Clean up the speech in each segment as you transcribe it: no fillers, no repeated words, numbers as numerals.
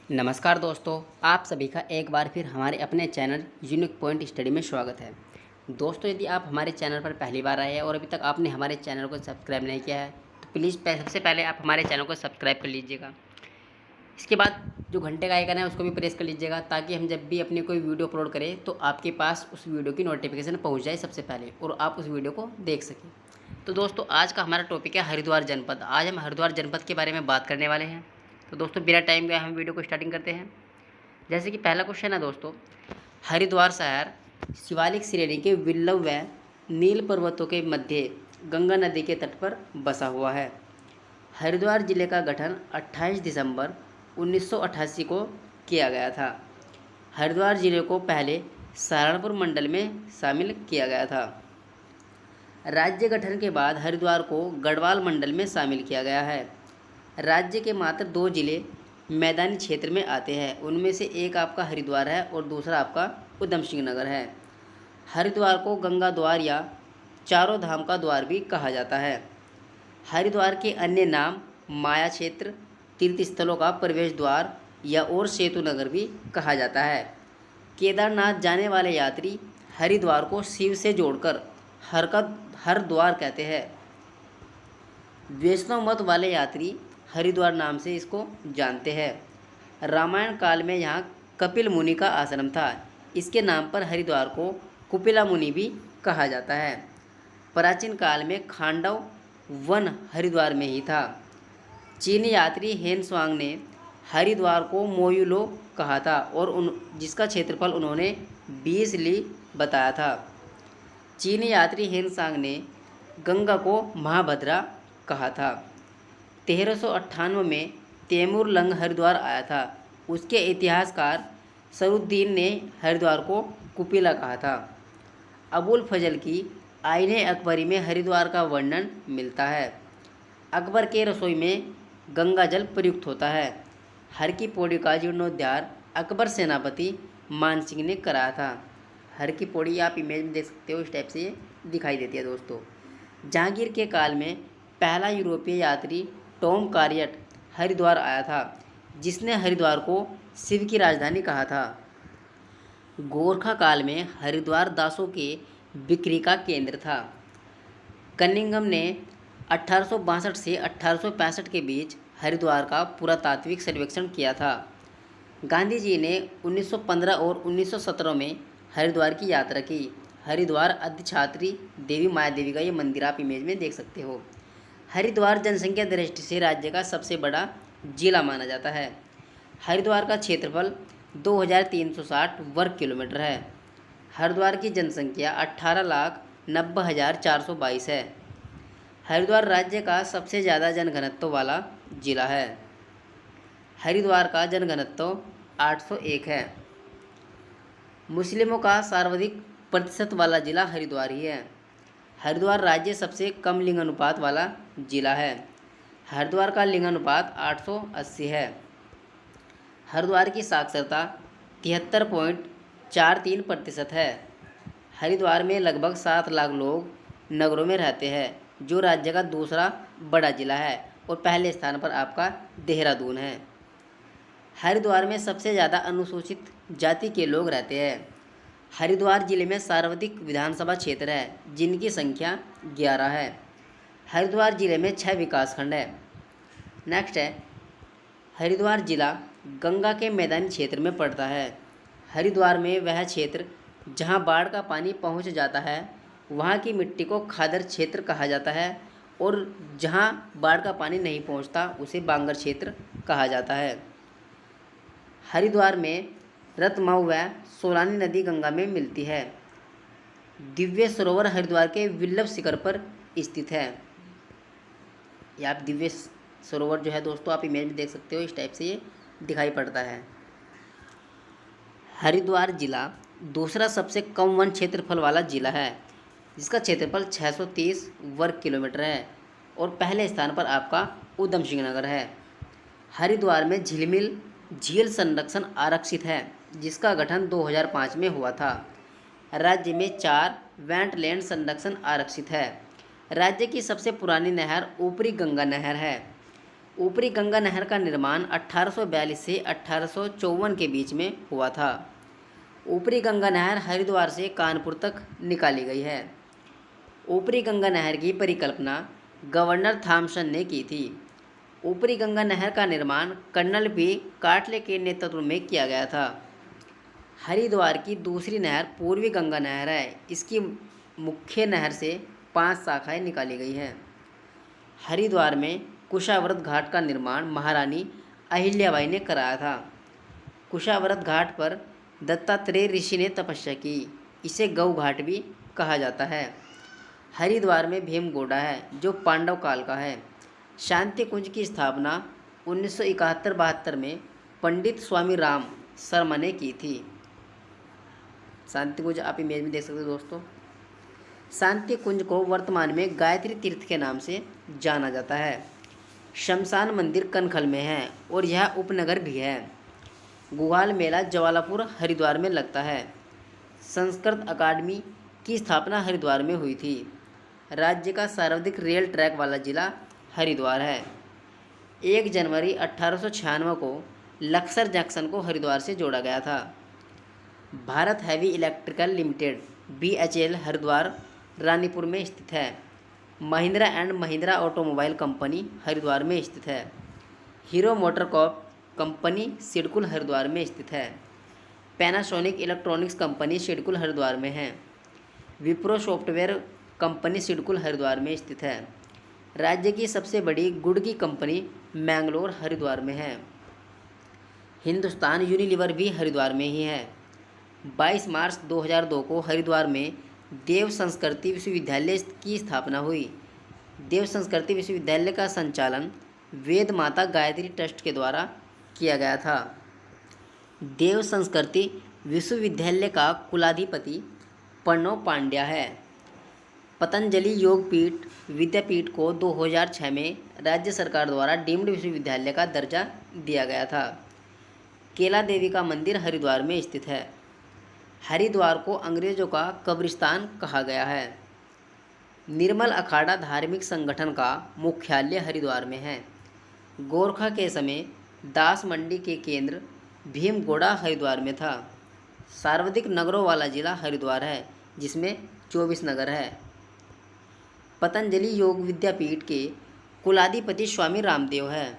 नमस्कार दोस्तों, आप सभी का एक बार फिर हमारे अपने चैनल यूनिक पॉइंट स्टडी में स्वागत है। दोस्तों, यदि आप हमारे चैनल पर पहली बार आए हैं और अभी तक आपने हमारे चैनल को सब्सक्राइब नहीं किया है तो प्लीज़ सबसे पहले आप हमारे चैनल को सब्सक्राइब कर लीजिएगा। इसके बाद जो घंटे का आइकन है उसको भी प्रेस कर लीजिएगा ताकि हम जब भी अपनी कोई वीडियो अपलोड करें तो आपके पास उस वीडियो की नोटिफिकेशन पहुँच जाए सबसे पहले और आप उस वीडियो को देख सकें। तो दोस्तों, आज का हमारा टॉपिक है हरिद्वार जनपद। आज हम हरिद्वार जनपद के बारे में बात करने वाले हैं। तो दोस्तों, बिना टाइम गए हम वीडियो को स्टार्टिंग करते हैं। जैसे कि पहला क्वेश्चन है दोस्तों, हरिद्वार शहर शिवालिक श्रेणी के विल्लव व नील पर्वतों के मध्य गंगा नदी के तट पर बसा हुआ है। हरिद्वार जिले का गठन 28 दिसंबर 1988 को किया गया था। हरिद्वार जिले को पहले सहारनपुर मंडल में शामिल किया गया था। राज्य गठन के बाद हरिद्वार को गढ़वाल मंडल में शामिल किया गया है। राज्य के मात्र 2 जिले मैदानी क्षेत्र में आते हैं। उनमें से एक आपका हरिद्वार है और दूसरा आपका उधम सिंह नगर है। हरिद्वार को गंगा द्वार या चारों धाम का द्वार भी कहा जाता है। हरिद्वार के अन्य नाम माया क्षेत्र, तीर्थ स्थलों का प्रवेश द्वार या और सेतु नगर भी कहा जाता है। केदारनाथ जाने वाले यात्री हरिद्वार को शिव से जोड़कर हर द्वार कहते हैं। वैष्णव मत वाले यात्री हरिद्वार नाम से इसको जानते हैं। रामायण काल में यहाँ कपिल मुनि का आश्रम था। इसके नाम पर हरिद्वार को कुपिला मुनि भी कहा जाता है। प्राचीन काल में खांडव वन हरिद्वार में ही था। चीनी यात्री हेन स्वांग ने हरिद्वार को मोयुलो कहा था और जिसका क्षेत्रफल उन्होंने 20 ली बताया था। चीनी यात्री हेन सांग ने गंगा को महाभद्रा कहा था। 1398 में तैमूर लंग हरिद्वार आया था। उसके इतिहासकार सरुद्दीन ने हरिद्वार को कुपिला कहा था। अबुल फजल की आईने अकबरी में हरिद्वार का वर्णन मिलता है। अकबर के रसोई में गंगा जल प्रयुक्त होता है। हर की पौड़ी का जीर्णोद्धार अकबर सेनापति मान सिंह ने कराया था। हर की पौड़ी आप इमेज में देख सकते हो, इस टाइप से ये दिखाई देती है दोस्तों। जहांगीर के काल में पहला यूरोपीय यात्री टॉम कार्यट हरिद्वार आया था, जिसने हरिद्वार को शिव की राजधानी कहा था। गोरखा काल में हरिद्वार दासों के बिक्री का केंद्र था। कनिंघम ने 1862 से 1865 के बीच हरिद्वार का पुरातात्विक सर्वेक्षण किया था। गांधी जी ने 1915 और 1917 में हरिद्वार की यात्रा की। हरिद्वार अधिष्ठात्री देवी माया देवी का ये मंदिर आप इमेज में देख सकते हो। हरिद्वार जनसंख्या दृष्टि से राज्य का सबसे बड़ा जिला माना जाता है। हरिद्वार का क्षेत्रफल 2360 वर्ग किलोमीटर है। हरिद्वार की जनसंख्या 18,90,422 है। हरिद्वार राज्य का सबसे ज़्यादा जनघनत्व वाला जिला है। हरिद्वार का जनघनत्व 801 है। मुस्लिमों का सर्वाधिक प्रतिशत वाला जिला हरिद्वार ही है। हरिद्वार राज्य सबसे कम लिंगानुपात वाला जिला है। हरिद्वार का लिंगानुपात 880 है। हरिद्वार की साक्षरता 73.43% है। हरिद्वार में लगभग 7 लाख लोग नगरों में रहते हैं, जो राज्य का दूसरा बड़ा जिला है और पहले स्थान पर आपका देहरादून है। हरिद्वार में सबसे ज़्यादा अनुसूचित जाति के लोग रहते हैं। हरिद्वार जिले में सर्वाधिक विधानसभा क्षेत्र है, जिनकी संख्या 11 है। हरिद्वार जिले में 6 विकासखंड है। नेक्स्ट है, हरिद्वार जिला गंगा के मैदानी क्षेत्र में पड़ता है। हरिद्वार में वह क्षेत्र जहां बाढ़ का पानी पहुंच जाता है वहां की मिट्टी को खादर क्षेत्र कहा जाता है और जहां बाढ़ का पानी नहीं पहुंचता उसे बांगर क्षेत्र कहा जाता है। हरिद्वार में रतमाऊ व सोलानी नदी गंगा में मिलती है। दिव्य सरोवर हरिद्वार के विल्लभ शिखर पर स्थित है। या आप दिव्य सरोवर जो है दोस्तों आप इमेज में देख सकते हो, इस टाइप से ये दिखाई पड़ता है। हरिद्वार जिला दूसरा सबसे कम वन क्षेत्रफल वाला जिला है, जिसका क्षेत्रफल 630 वर्ग किलोमीटर है और पहले स्थान पर आपका उधम सिंह नगर है। हरिद्वार में झिलमिल झील संरक्षण आरक्षित है, जिसका गठन 2005 में हुआ था। राज्य में 4 वेटलैंड संरक्षण आरक्षित है। राज्य की सबसे पुरानी नहर ऊपरी गंगा नहर है। ऊपरी गंगा नहर का निर्माण 1842 से 1854 के बीच में हुआ था। ऊपरी गंगा नहर हरिद्वार से कानपुर तक निकाली गई है। ऊपरी गंगा नहर की परिकल्पना गवर्नर थॉमसन ने की थी। ऊपरी गंगा नहर का निर्माण कर्नल पी कार्टले के नेतृत्व में किया गया था। हरिद्वार की दूसरी नहर पूर्वी गंगा नहर है। इसकी मुख्य नहर से 5 शाखाएं निकाली गई हैं। हरिद्वार में कुशावर्त घाट का निर्माण महारानी अहिल्याबाई ने कराया था। कुशावर्त घाट पर दत्तात्रेय ऋषि ने तपस्या की। इसे गौ घाट भी कहा जाता है। हरिद्वार में भीमगोड़ा है जो पांडव काल का है। शांति कुंज की स्थापना 1971-72 में पंडित स्वामी राम शर्मा ने की थी। शांति कुंज आप इमेज में देख सकते हो दोस्तों। शांति कुंज को वर्तमान में गायत्री तीर्थ के नाम से जाना जाता है। शमशान मंदिर कनखल में है और यह उपनगर भी है। गुहाल मेला जवालापुर हरिद्वार में लगता है। संस्कृत अकादमी की स्थापना हरिद्वार में हुई थी। राज्य का सर्वाधिक रेल ट्रैक वाला जिला हरिद्वार है। 1 जनवरी 1896 को लक्सर जंक्शन को हरिद्वार से जोड़ा गया था। Bharat heavy electrical limited BHEL Haridwar Ranipur में स्थित है। Mahindra and Mahindra automobile company Haridwar में स्थित है। हीरो मोटरकॉर्प कंपनी सिडकुल हरिद्वार में स्थित है। Panasonic electronics company SIDCUL Haridwar में है। विप्रो सॉफ्टवेयर कंपनी सिडकुल हरिद्वार में स्थित है। राज्य की सबसे बड़ी गुड़ की कंपनी मैंगलोर हरिद्वार में है। हिंदुस्तान यूनिलीवर भी हरिद्वार में ही है। 22 मार्च 2002 को हरिद्वार में देव संस्कृति विश्वविद्यालय की स्थापना हुई। देव संस्कृति विश्वविद्यालय का संचालन वेद माता गायत्री ट्रस्ट के द्वारा किया गया था। देव संस्कृति विश्वविद्यालय का कुलाधिपति प्रणव पांड्या है। पतंजलि योगपीठ विद्यापीठ को 2006 में राज्य सरकार द्वारा डीम्ड विश्वविद्यालय का दर्जा दिया गया था। केला देवी का मंदिर हरिद्वार में स्थित है। हरिद्वार को अंग्रेजों का कब्रिस्तान कहा गया है। निर्मल अखाड़ा धार्मिक संगठन का मुख्यालय हरिद्वार में है। गोरखा के समय दास मंडी के केंद्र भीमगोड़ा हरिद्वार में था। सर्वाधिक नगरों वाला जिला हरिद्वार है जिसमें 24 नगर है। पतंजलि योग विद्यापीठ के कुलाधिपति स्वामी रामदेव है।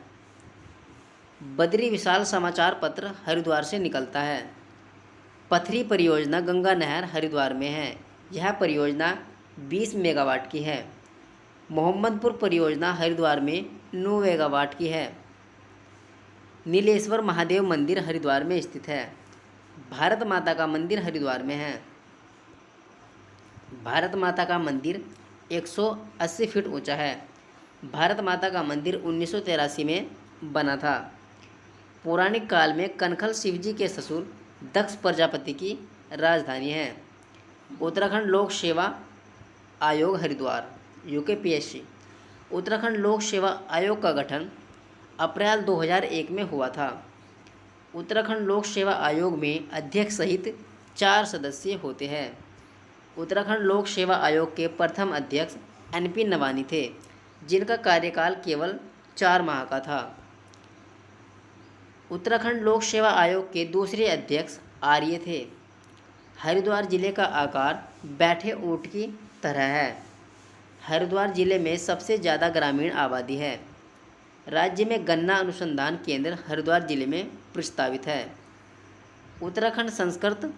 बद्री विशाल समाचार पत्र हरिद्वार से निकलता है। पथरी परियोजना गंगा नहर हरिद्वार में है। यह परियोजना 20 मेगावाट की है। मोहम्मदपुर परियोजना हरिद्वार में 9 मेगावाट की है। नीलेश्वर महादेव मंदिर हरिद्वार में स्थित है। भारत माता का मंदिर हरिद्वार में है। भारत माता का मंदिर 180 फीट ऊंचा है। भारत माता का मंदिर 1983 में बना था। पौराणिक काल में कनखल शिवजी के ससुर दक्ष प्रजापति की राजधानी है। उत्तराखंड लोक सेवा आयोग हरिद्वार UKPSC। उत्तराखंड लोक सेवा आयोग का गठन अप्रैल 2001 में हुआ था। उत्तराखंड लोक सेवा आयोग में अध्यक्ष सहित 4 सदस्य होते हैं। उत्तराखंड लोक सेवा आयोग के प्रथम अध्यक्ष NP नवानी थे जिनका कार्यकाल केवल 4 माह का था। उत्तराखंड लोक सेवा आयोग के दूसरे अध्यक्ष आर्य थे। हरिद्वार जिले का आकार बैठे ऊंट की तरह है। हरिद्वार जिले में सबसे ज़्यादा ग्रामीण आबादी है। राज्य में गन्ना अनुसंधान केंद्र हरिद्वार जिले में प्रस्तावित है। उत्तराखंड संस्कृत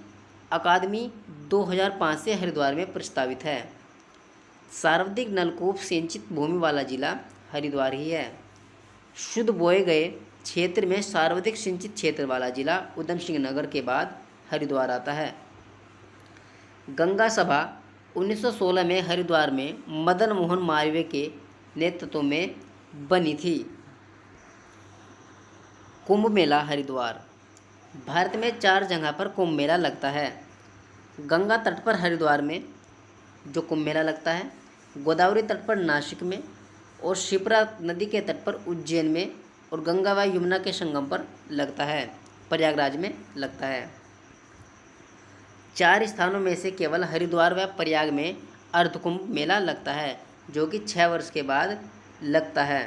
अकादमी 2005 से हरिद्वार में प्रस्तावित है। सर्वाधिक नलकूप सिंचित भूमि वाला जिला हरिद्वार ही है। शुद्ध बोए गए क्षेत्र में सर्वाधिक सिंचित क्षेत्र वाला जिला उधम सिंह नगर के बाद हरिद्वार आता है। गंगा सभा 1916 में हरिद्वार में मदन मोहन मालवीय के नेतृत्व में बनी थी। कुंभ मेला हरिद्वार। भारत में 4 जगह पर कुंभ मेला लगता है। गंगा तट पर हरिद्वार में जो कुंभ मेला लगता है, गोदावरी तट पर नासिक में और शिप्रा नदी के तट पर उज्जैन में और गंगा व यमुना के संगम पर लगता है, प्रयागराज में लगता है। 4 स्थानों में से केवल हरिद्वार व प्रयाग में अर्धकुंभ मेला लगता है जो कि 6 वर्ष के बाद लगता है।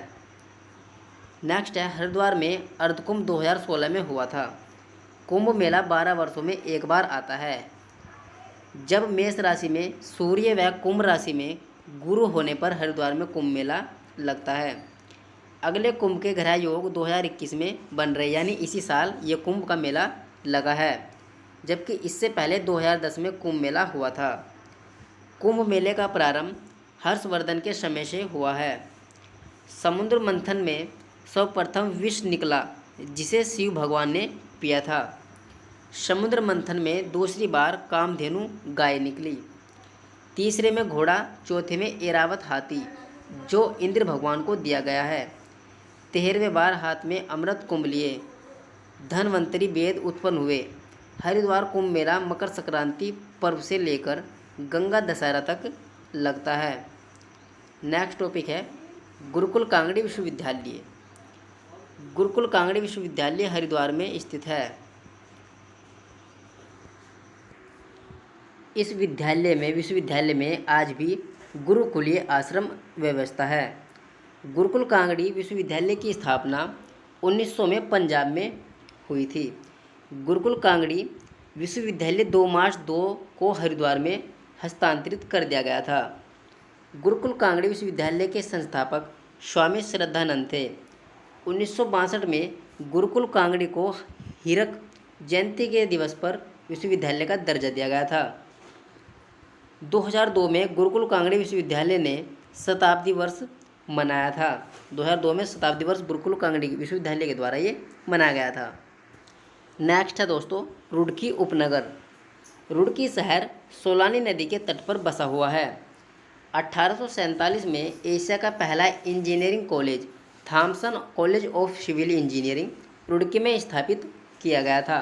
नेक्स्ट है हरिद्वार में अर्धकुंभ 2016 में हुआ था। कुंभ मेला 12 वर्षों में एक बार आता है। जब मेष राशि में सूर्य व कुंभ राशि में गुरु होने पर हरिद्वार में कुंभ मेला लगता है। अगले कुंभ के ग्रह योग 2021 में बन रहे, यानी इसी साल ये कुंभ का मेला लगा है, जबकि इससे पहले 2010 में कुंभ मेला हुआ था। कुंभ मेले का प्रारंभ हर्षवर्धन के समय से हुआ है। समुद्र मंथन में सर्वप्रथम विष निकला, जिसे शिव भगवान ने पिया था। समुद्र मंथन में दूसरी बार कामधेनु गाय निकली, तीसरे में घोड़ा, चौथे में ऐरावत हाथी, जो इंद्र भगवान को दिया गया है। 13वें बार हाथ में अमृत कुंभ लिए धन्वंतरी वेद उत्पन्न हुए। हरिद्वार कुंभ मेला मकर संक्रांति पर्व से लेकर गंगा दशहरा तक लगता है। नेक्स्ट टॉपिक है गुरुकुल कांगड़ी विश्वविद्यालय। गुरुकुल कांगड़ी विश्वविद्यालय हरिद्वार में स्थित है। इस विश्वविद्यालय में आज भी गुरुकुलीय आश्रम व्यवस्था है। गुरुकुल कांगड़ी विश्वविद्यालय की स्थापना 1900 में पंजाब में हुई थी। गुरुकुल कांगड़ी विश्वविद्यालय 2 मार्च 2 को हरिद्वार में हस्तांतरित कर दिया गया था। गुरुकुल कांगड़ी विश्वविद्यालय के संस्थापक स्वामी श्रद्धानंद थे। 1962 में गुरुकुल कांगड़ी को हीरक जयंती के दिवस पर विश्वविद्यालय का दर्जा दिया गया था। 2002 में गुरुकुल कांगड़ी विश्वविद्यालय ने शताब्दी वर्ष मनाया था। 2002 में शताब्दी वर्ष गुरुकुल कांगड़ी विश्वविद्यालय के द्वारा ये मनाया गया था। नेक्स्ट है दोस्तों रुड़की उपनगर। रुड़की शहर सोलानी नदी के तट पर बसा हुआ है। 1847 में एशिया का पहला engineering college Thomson College of Civil Engineering Roorkee में स्थापित किया गया था।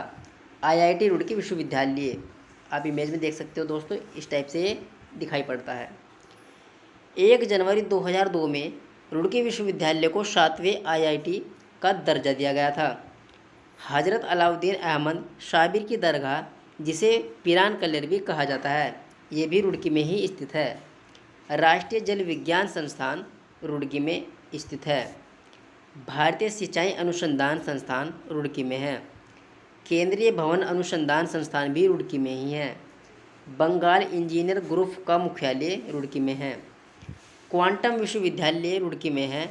आईआईटी रुड़की विश्वविद्यालय आप इमेज में देख सकते हो दोस्तों, इस टाइप से ये दिखाई पड़ता है। 1 जनवरी 2002 में रुड़की विश्वविद्यालय को 7वें आईआईटी का दर्जा दिया गया था। हजरत अलाउद्दीन अहमद शाबिर की दरगाह, जिसे पीरान कल्लर भी कहा जाता है, ये भी रुड़की में ही स्थित है। राष्ट्रीय जल विज्ञान संस्थान रुड़की में स्थित है। भारतीय सिंचाई अनुसंधान संस्थान रुड़की में है। केंद्रीय भवन अनुसंधान संस्थान भी रुड़की में ही है। बंगाल इंजीनियर ग्रुप का मुख्यालय रुड़की में है। क्वांटम विश्वविद्यालय रुड़की में है,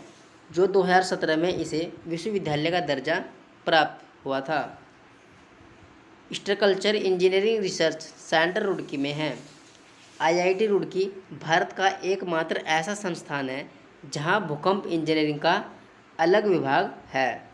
जो 2017 में इसे विश्वविद्यालय का दर्जा प्राप्त हुआ था। Structural engineering research centre Roorkee में है। आईआईटी रुड़की भारत का एकमात्र ऐसा संस्थान है जहां भूकंप इंजीनियरिंग का अलग विभाग है।